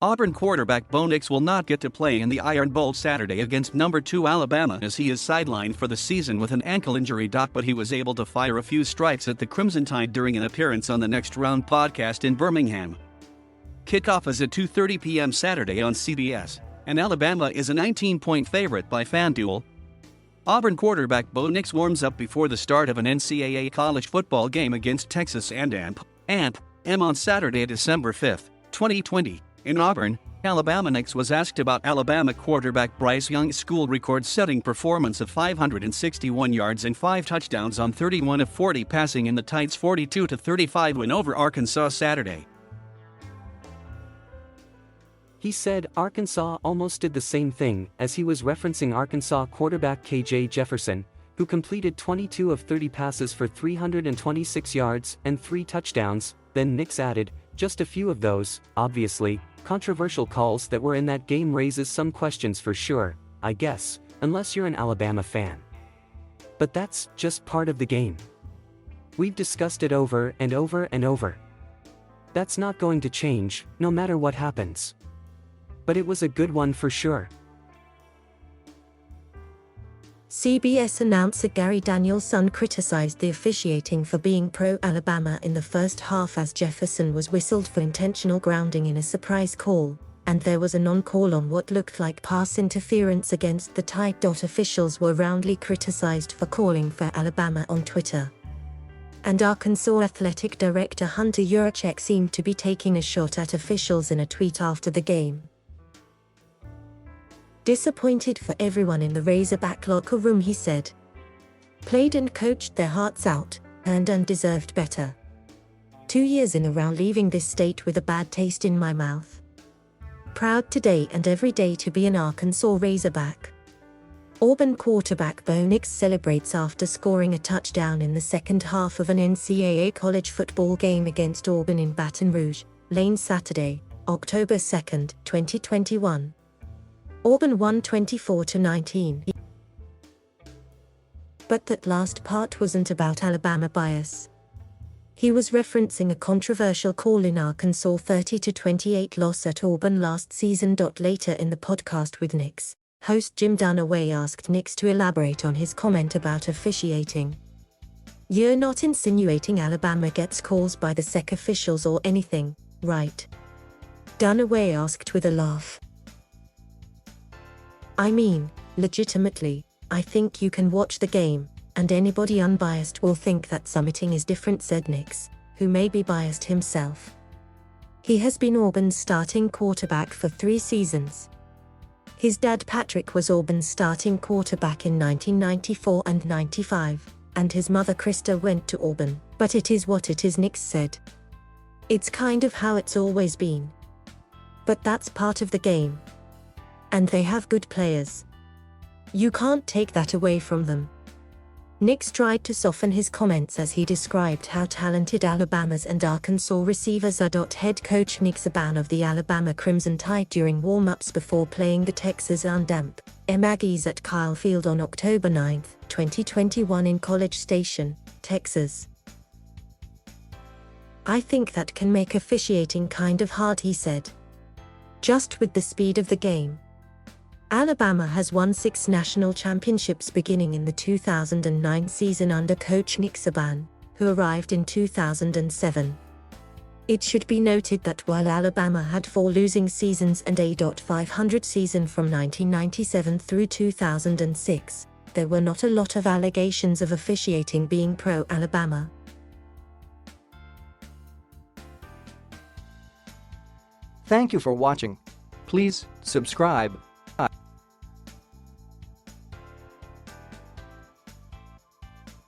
Auburn quarterback Bo Nix will not get to play in the Iron Bowl Saturday against number 2 Alabama as he is sidelined for the season with an ankle injury. But he was able to fire a few strikes at the Crimson Tide during an appearance on the Next Round podcast in Birmingham. Kickoff is at 2:30 p.m. Saturday on CBS, and Alabama is a 19-point favorite by FanDuel. Auburn quarterback Bo Nix warms up before the start of an NCAA college football game against Texas Aandamp on Saturday, December 5, 2020. In Auburn, Alabama. Nix was asked about Alabama quarterback Bryce Young's school record-setting performance of 561 yards and 5 touchdowns on 31 of 40 passing in the Tide's 42-35 win over Arkansas Saturday. He said Arkansas almost did the same thing, as he was referencing Arkansas quarterback KJ Jefferson, who completed 22 of 30 passes for 326 yards and 3 touchdowns. Then Nix added, "Just a few of those, obviously, controversial calls that were in that game raises some questions for sure, I guess, unless you're an Alabama fan. But that's just part of the game. We've discussed it over and over and over. That's not going to change, no matter what happens. But it was a good one for sure." CBS announcer Gary Danielson criticized the officiating for being pro-Alabama in the first half as Jefferson was whistled for intentional grounding in a surprise call, and there was a non-call on what looked like pass interference against the Tide. Officials were roundly criticized for calling for Alabama on Twitter. And Arkansas athletic director Hunter Yurachek seemed to be taking a shot at officials in a tweet after the game. "Disappointed for everyone in the Razorback locker room," he said. "Played and coached their hearts out, and deserved better. 2 years in a row leaving this state with a bad taste in my mouth. Proud today and every day to be an Arkansas Razorback." Auburn quarterback Bo Nix celebrates after scoring a touchdown in the second half of an NCAA college football game against Auburn in Baton Rouge, late Saturday, October 2, 2021. Auburn won 24-19. But that last part wasn't about Alabama bias. He was referencing a controversial call in Arkansas' 30-28 loss at Auburn last season. Later in the podcast with Nix, host Jim Dunaway asked Nix to elaborate on his comment about officiating. "You're not insinuating Alabama gets calls by the SEC officials or anything, right?" Dunaway asked with a laugh. "I mean, legitimately, I think you can watch the game, and anybody unbiased will think that summiting is different," said Nix, who may be biased himself. He has been Auburn's starting quarterback for 3 seasons. His dad Patrick was Auburn's starting quarterback in 1994 and 95, and his mother Krista went to Auburn. "But it is what it is," Nix said. "It's kind of how it's always been. But that's part of the game. And they have good players. You can't take that away from them." Nix tried to soften his comments as he described how talented Alabama's and Arkansas receivers are. Head coach Nick Saban of the Alabama Crimson Tide during warm-ups before playing the Texas Aandamp Aggies at Kyle Field on October 9, 2021 in College Station, Texas. "I think that can make officiating kind of hard," he said. "Just with the speed of the game. Alabama has won 6 national championships beginning in the 2009 season under coach Nick Saban, who arrived in 2007. It should be noted that while Alabama had 4 losing seasons and a .500 season from 1997 through 2006, there were not a lot of allegations of officiating being pro-Alabama. Thank you for watching. Please subscribe.